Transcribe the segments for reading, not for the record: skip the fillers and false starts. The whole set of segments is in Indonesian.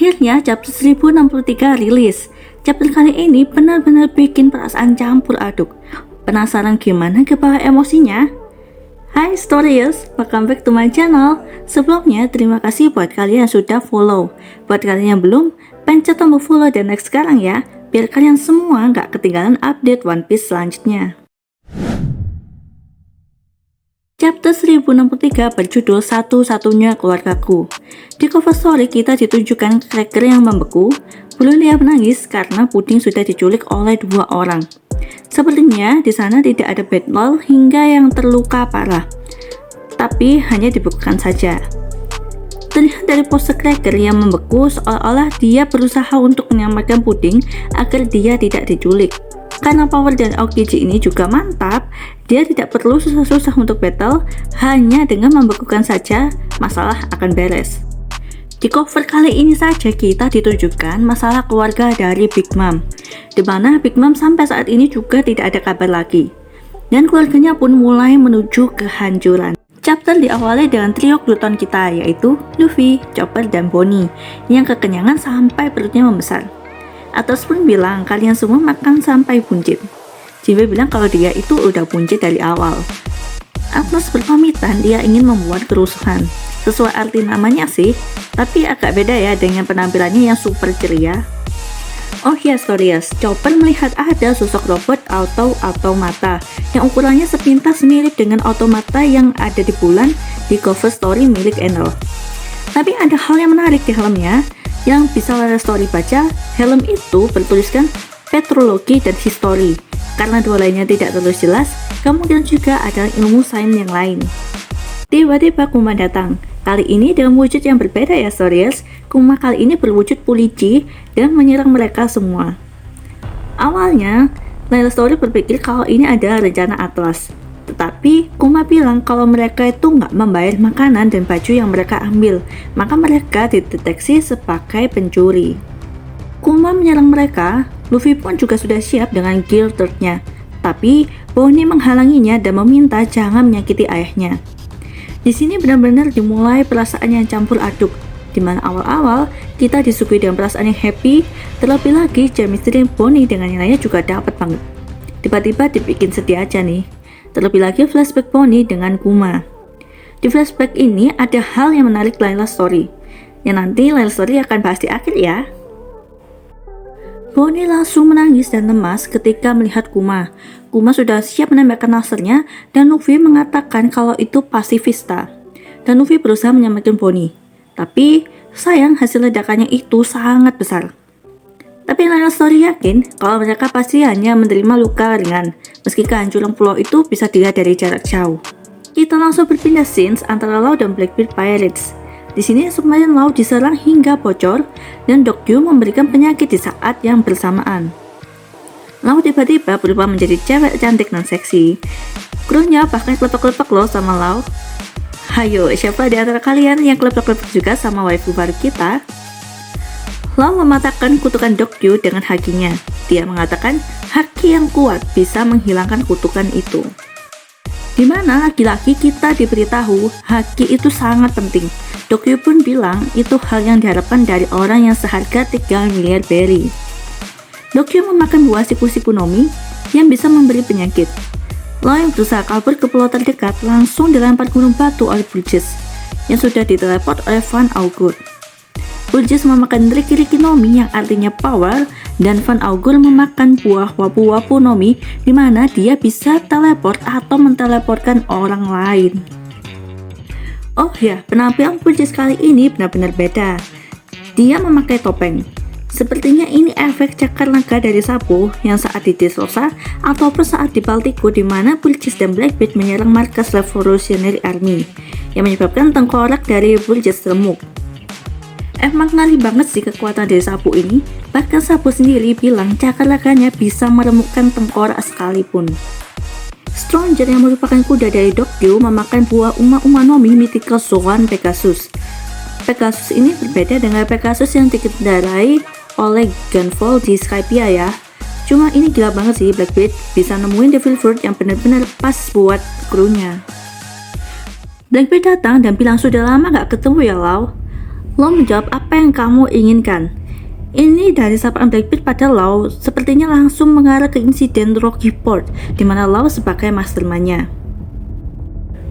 Akhirnya chapter 1063 rilis. Chapter kali ini benar-benar bikin perasaan campur aduk. Penasaran gimana kebawa emosinya? Hai Storyers, welcome back to my channel. Sebelumnya terima kasih buat kalian yang sudah follow. Buat kalian yang belum, pencet tombol follow dan like sekarang ya, biar kalian semua nggak ketinggalan update One Piece selanjutnya. Chapter 1063 berjudul Satu-Satunya Keluargaku. Di cover story kita ditunjukkan Cracker yang membeku. Blue Lia menangis karena puding sudah diculik oleh dua orang. Sepertinya di sana tidak ada battle hingga yang terluka parah, tapi hanya dibekukan saja. Terlihat dari pose Cracker yang membeku seolah-olah dia berusaha untuk menyelamatkan puding agar dia tidak diculik. Karena power dan Aokiji ini juga mantap, dia tidak perlu susah-susah untuk battle, hanya dengan membekukan saja masalah akan beres. Di cover kali ini saja kita ditunjukkan masalah keluarga dari Big Mom, di mana Big Mom sampai saat ini juga tidak ada kabar lagi, dan keluarganya pun mulai menuju kehancuran. Chapter diawali dengan trio gluton kita, yaitu Luffy, Chopper, dan Bonnie, yang kekenyangan sampai perutnya membesar. Atos pun bilang kalian semua makan sampai buncit. Jinbe bilang kalau dia itu udah buncit dari awal. Atos berpamitan dia ingin membuat kerusuhan. Sesuai arti namanya sih, tapi agak beda ya dengan penampilannya yang super ceria. Oh ya Storyers, Chopper melihat ada sosok robot automata yang ukurannya sepintas mirip dengan automata yang ada di bulan di cover story milik Enel. Tapi ada hal yang menarik di helmnya. Yang bisa Layla Story baca, helm itu bertuliskan petrologi dan histori. Karena dua lainnya tidak terlalu jelas, kemungkinan juga ada ilmu sains yang lain. Tiba-tiba Kuma datang. Kali ini dengan wujud yang berbeda ya Storyers. Kuma kali ini berwujud polisi dan menyerang mereka semua. Awalnya, Layla Story berpikir kalau ini adalah rencana Atlas. Tetapi Kuma bilang kalau mereka itu nggak membayar makanan dan baju yang mereka ambil, maka mereka dideteksi sebagai pencuri. Kuma menyerang mereka. Luffy pun juga sudah siap dengan gear third-nya, tapi Bonnie menghalanginya dan meminta jangan menyakiti ayahnya. Di sini benar-benar dimulai perasaan yang campur aduk, di mana awal-awal kita disuguhi dengan perasaan yang happy, terlebih lagi chemistry Bonnie dengan yang lainnya juga dapat banget. Tiba-tiba dibikin sedih aja nih. Terlebih lagi flashback Bonnie dengan Kuma. Di flashback ini ada hal yang menarik Layla Story, yang nanti Layla Story akan bahas di akhir ya. Bonnie langsung menangis dan lemas ketika melihat Kuma. Kuma sudah siap menembakkan lasernya dan Luffy mengatakan kalau itu pasifista. Dan Luffy berusaha menyelamatkan Bonnie. Tapi sayang hasil ledakannya itu sangat besar. Tapi Layla Story yakin kalau mereka pasti hanya menerima luka ringan, meski kehancuran pulau itu bisa dilihat dari jarak jauh. Kita langsung berpindah scenes antara Law dan Blackbeard Pirates. Di sini submarine Law diserang hingga bocor, dan Dokyu memberikan penyakit di saat yang bersamaan. Law tiba-tiba berubah menjadi cewek cantik dan seksi. Krunya bahkan kelepek-kelepek loh sama Law. Hayo, siapa di antara kalian yang kelepek-kelepek juga sama waifu baru kita? Law mematahkan kutukan Dokyu dengan hakinya. Dia mengatakan haki yang kuat bisa menghilangkan kutukan itu. Di mana lagi-lagi kita diberitahu haki itu sangat penting. Dokyu pun bilang itu hal yang diharapkan dari orang yang seharga 3 miliar berry. Dokyu memakan buah siku-siku Nomi yang bisa memberi penyakit. Law yang berusaha kabur ke pulau terdekat langsung dilempar gunung batu oleh Burgess yang sudah diteleport oleh Van Augur. Burgess memakan Riki-Riki Nomi yang artinya power, dan Van Augur memakan buah wapu-wapu Nomi di mana dia bisa teleport atau menteleportkan orang lain. Oh ya, penampilan Burgess kali ini benar-benar beda. Dia memakai topeng. Sepertinya ini efek cakar naga dari Sabo yang saat di Dressrosa ataupun saat di Baltico di mana Burgess dan Blackbeard menyerang markas Revolutionary Army yang menyebabkan tengkorak dari Burgess remuk. Emang ngeri banget sih kekuatan dari Sabo ini. Bahkan Sabo sendiri bilang cakar naganya bisa meremukkan tengkorak sekalipun. Stronger yang merupakan kuda dari Dokyu memakan buah Uma Nomi Mythical Swan Pegasus. Pegasus ini berbeda dengan Pegasus yang dikendarai oleh Gunvolt di Skypiea ya. Cuma ini gila banget sih, Blackbeard bisa nemuin Devil Fruit yang benar-benar pas buat krunya. Blackbeard datang dan bilang sudah lama gak ketemu ya Law. Law menjawab apa yang kamu inginkan. Ini dari sapaan Blackbeard pada Law sepertinya langsung mengarah ke insiden Rocky Port, di mana Law sebagai mastermind-nya.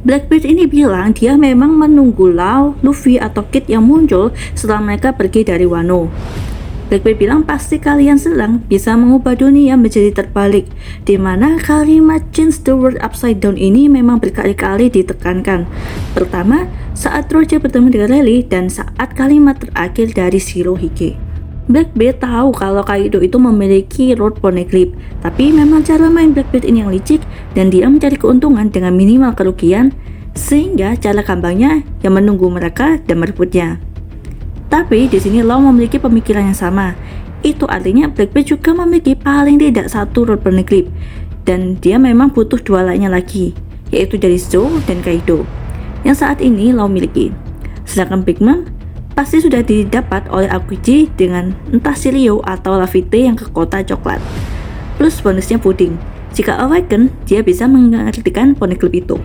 Blackbeard ini bilang dia memang menunggu Law, Luffy, atau Kid yang muncul setelah mereka pergi dari Wano. Blackbeard bilang pasti kalian sedang bisa mengubah dunia menjadi terbalik, di mana kalimat change the world upside down ini memang berkali-kali ditekankan. Pertama, saat Roger bertemu dengan Rayleigh, dan saat kalimat terakhir dari Shirohige. Blackbeard tahu kalau Kaido itu memiliki Road Poneglyph, tapi memang cara main Blackbeard ini yang licik dan dia mencari keuntungan dengan minimal kerugian, sehingga cara gampangnya yang menunggu mereka dan merebutnya. Tapi di sini Law memiliki pemikiran yang sama. Itu artinya Blackbeard juga memiliki paling tidak satu Road Poneglyph, dan dia memang butuh dua lainnya lagi, yaitu dari Zou dan Kaido, yang saat ini Law miliki. Sedangkan Big Mom pasti sudah didapat oleh Aokiji dengan entah Shiryu atau Lafite yang ke kota coklat. Plus bonusnya puding. Jika awaken, dia bisa mengartikan Poneglyph itu.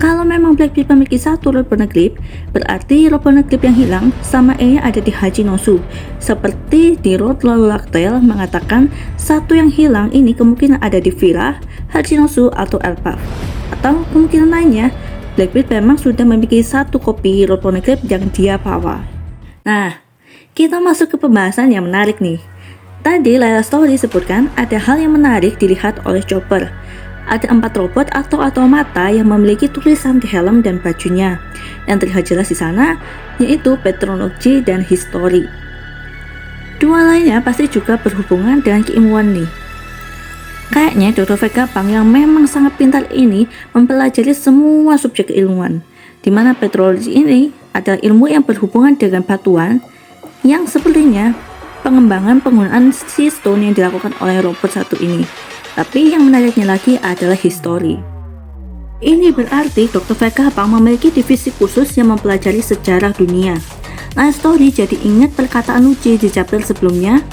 Kalau memang Blackbeard memiliki satu Road Poneglyph, berarti Road Poneglyph yang hilang sama E-nya ada di Hachinosu. Seperti di Road Lolactail mengatakan satu yang hilang ini kemungkinan ada di Villa, Hachinosu, atau Elbaf. Atau kemungkinan lainnya, Blackbeard memang sudah memiliki satu kopi Road Poneglyph yang dia bawa. Nah, kita masuk ke pembahasan yang menarik nih. Tadi Layla Story sebutkan ada hal yang menarik dilihat oleh Chopper. Ada 4 robot atau automata yang memiliki tulisan di helm dan bajunya. Yang terlihat jelas di sana yaitu Petronology dan History. Dua lainnya pasti juga berhubungan dengan keilmuan nih. Kayaknya Dr. Vegapunk yang memang sangat pintar ini mempelajari semua subjek keilmuan, di mana petrologi ini adalah ilmu yang berhubungan dengan batuan yang sepertinya pengembangan penggunaan sea stone yang dilakukan oleh robot satu ini. Tapi yang menariknya lagi adalah history. Ini berarti Dr. Vegapunk memiliki divisi khusus yang mempelajari sejarah dunia. Nah, Story jadi ingat perkataan Luffy di chapter sebelumnya.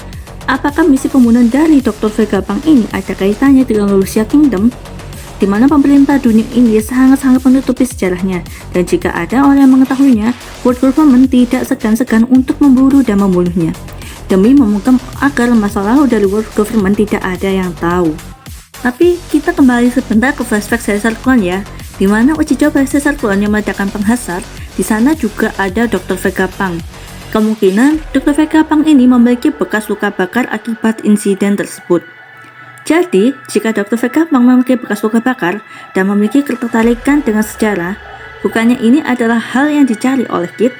Apakah misi pembunuhan dari Dr. Vegapunk ini ada kaitannya dengan Lucia Kingdom, di mana pemerintah dunia ini sangat-sangat menutupi sejarahnya, dan jika ada orang yang mengetahuinya, World Government tidak segan-segan untuk memburu dan membunuhnya, demi memungkam agar masa lalu dari World Government tidak ada yang tahu. Tapi kita kembali sebentar ke flashback Caesar Clone ya, di mana uji coba Caesar Clone yang meledakkan penghasar, di sana juga ada Dr. Vegapunk. Kemungkinan Dr. Vegapunk ini memiliki bekas luka bakar akibat insiden tersebut. Jadi, jika Dr. Vegapunk memiliki bekas luka bakar dan memiliki ketertarikan dengan sejarah, bukannya ini adalah hal yang dicari oleh Kid?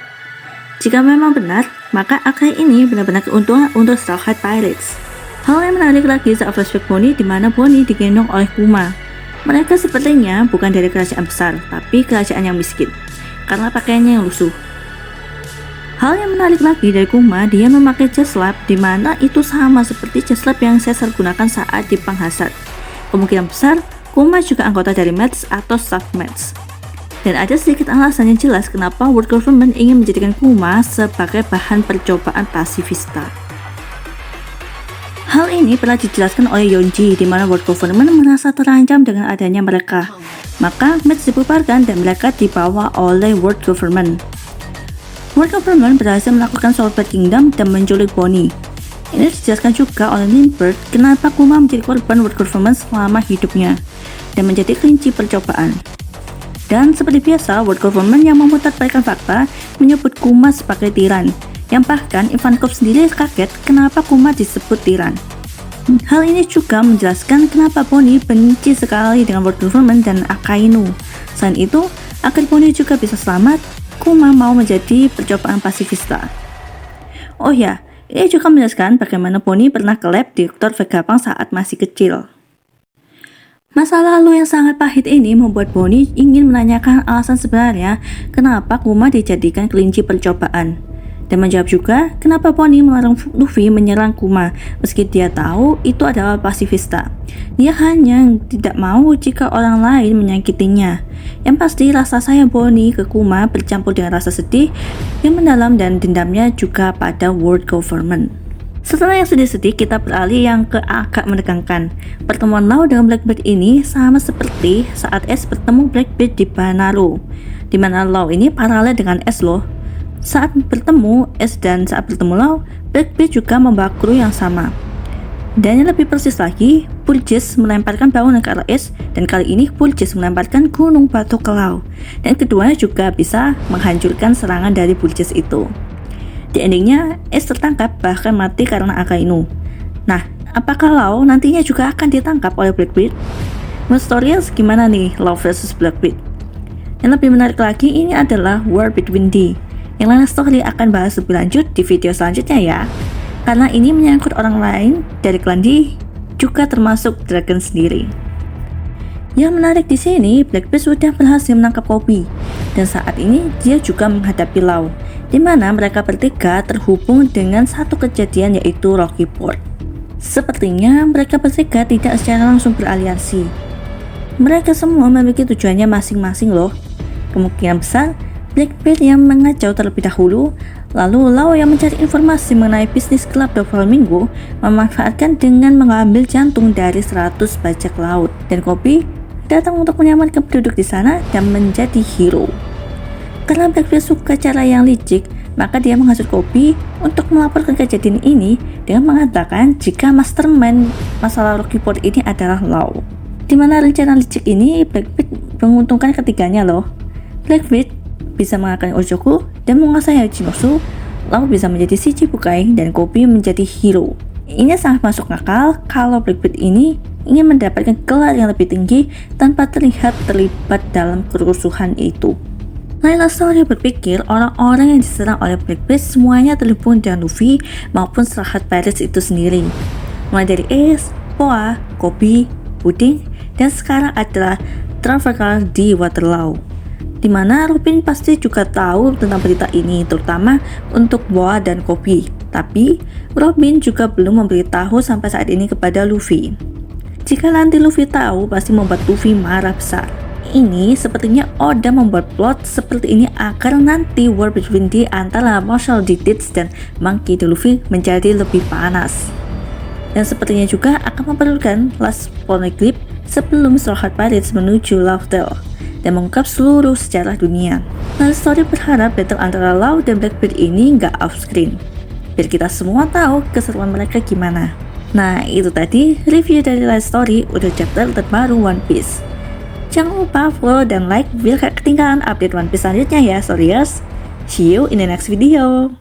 Jika memang benar, maka Akai ini benar-benar keuntungan untuk Straw Hat Pirates. Hal yang menarik lagi saat flashback Bonnie di mana Bonnie digendong oleh Kuma. Mereka sepertinya bukan dari kerajaan besar, tapi kerajaan yang miskin, karena pakaiannya yang lusuh. Hal yang menarik lagi dari Kuma, dia memakai chest lap di mana itu sama seperti chest lap yang Caesar gunakan saat di penghasar. Kemungkinan besar, Kuma juga anggota dari Mets atau Staff Mets. Dan ada sedikit alasan yang jelas kenapa World Government ingin menjadikan Kuma sebagai bahan percobaan pasifista. Hal ini pernah dijelaskan oleh Yonji, di mana World Government merasa terancam dengan adanya mereka. Maka Mets dibubarkan dan mereka dibawa oleh World Government. World Government berhasil melakukan Soulbird Kingdom dan menculik Bonnie. Ini dijelaskan juga oleh Lindbergh kenapa Kuma menjadi korban World Government selama hidupnya dan menjadi kelinci percobaan. Dan seperti biasa, World Government yang memutarbalikkan fakta menyebut Kuma sebagai tiran, yang bahkan Ivankov sendiri kaget kenapa Kuma disebut tiran. Hal ini juga menjelaskan kenapa Bonnie benci sekali dengan World Government dan Akainu. Selain itu, agar Bonnie juga bisa selamat, Kuma mau menjadi percobaan pasifista. Oh ya, ini juga menjelaskan bagaimana Bonnie pernah ke lab Dr. Vegapunk saat masih kecil. Masa lalu yang sangat pahit ini membuat Bonnie ingin menanyakan alasan sebenarnya kenapa Kuma dijadikan kelinci percobaan. Dan menjawab juga kenapa Bonnie melarang Luffy menyerang Kuma meski dia tahu itu adalah pasifista. Dia hanya tidak mau jika orang lain menyakitinya. Yang pasti rasa sayang Bonnie ke Kuma bercampur dengan rasa sedih yang mendalam dan dendamnya juga pada World Government. Setelah yang sedih-sedih, kita beralih yang ke agak menegangkan. Pertemuan Law dengan Blackbeard ini sama seperti saat Ace bertemu Blackbeard di Banaro, di mana Law ini paralel dengan Ace loh. Saat bertemu Ace dan saat bertemu Law, Blackbeard juga membawa kru yang sama. Dan yang lebih persis lagi, Burgess melemparkan bangunan ke arah Ace, dan kali ini Burgess melemparkan gunung batu ke Law. Dan keduanya juga bisa menghancurkan serangan dari Burgess itu. Di endingnya, Ace tertangkap bahkan mati karena Akainu. Nah, apakah Law nantinya juga akan ditangkap oleh Blackbeard? Menurut Stories gimana nih Law versus Blackbeard? Yang lebih menarik lagi ini adalah War Between D. Yang lain story akan bahas lebih lanjut di video selanjutnya ya. Karena ini menyangkut orang lain dari klan D, juga termasuk Dragon sendiri. Yang menarik di sini, Blackbeard sudah berhasil menangkap Koby, dan saat ini dia juga menghadapi Law, di mana mereka bertiga terhubung dengan satu kejadian yaitu Rocky Port. Sepertinya mereka bertiga tidak secara langsung beraliansi. Mereka semua memiliki tujuannya masing-masing loh. Kemungkinan besar Blackbeard yang mengacau terlebih dahulu, lalu Law yang mencari informasi mengenai bisnis gelap Doflamingo memanfaatkan dengan mengambil jantung dari 100 bajak laut, dan Koby datang untuk menyelamatkan penduduk di sana dan menjadi hero. Karena Blackbeard suka cara yang licik, maka dia menghasut Koby untuk melaporkan kejadian ini dengan mengatakan jika mastermind masalah Rocky Port ini adalah Law. Dimana rencana licik ini Blackbeard menguntungkan ketiganya loh. Blackbeard bisa mengalahkan Oshoku dan menguasai Orochimaru, Law bisa menjadi Shichibukai dan Koby menjadi hero. Ini sangat masuk akal kalau Blackbeard ini ingin mendapatkan gelar yang lebih tinggi tanpa terlihat terlibat dalam kerusuhan itu. Layla Story berpikir orang-orang yang diserang oleh Blackbeard semuanya terhubung dengan Luffy maupun Straw-Hat Pirates itu sendiri. Mulai dari Ace, Poa, Koby, Pudding, dan sekarang adalah Trafalgar di Waterloo. Dimana Robin pasti juga tahu tentang berita ini, terutama untuk Boa dan Koby. Tapi Robin juga belum memberitahu sampai saat ini kepada Luffy. Jika nanti Luffy tahu, pasti membuat Luffy marah besar. Ini sepertinya Oda membuat plot seperti ini agar nanti war between D antara Marshall D. Deeds dan Monkey D. Luffy menjadi lebih panas. Dan sepertinya juga akan memerlukan last poneglyph sebelum Straw-Hat Pirates menuju Laughdale dan mengungkap seluruh sejarah dunia. Lalu Story berharap battle antara Law dan Blackbeard ini nggak off screen, biar kita semua tahu keseruan mereka gimana. Nah, itu tadi review dari Light Story udah chapter terbaru One Piece. Jangan lupa follow dan like biar gak ketinggalan update One Piece selanjutnya ya, Storyers. See you in the next video.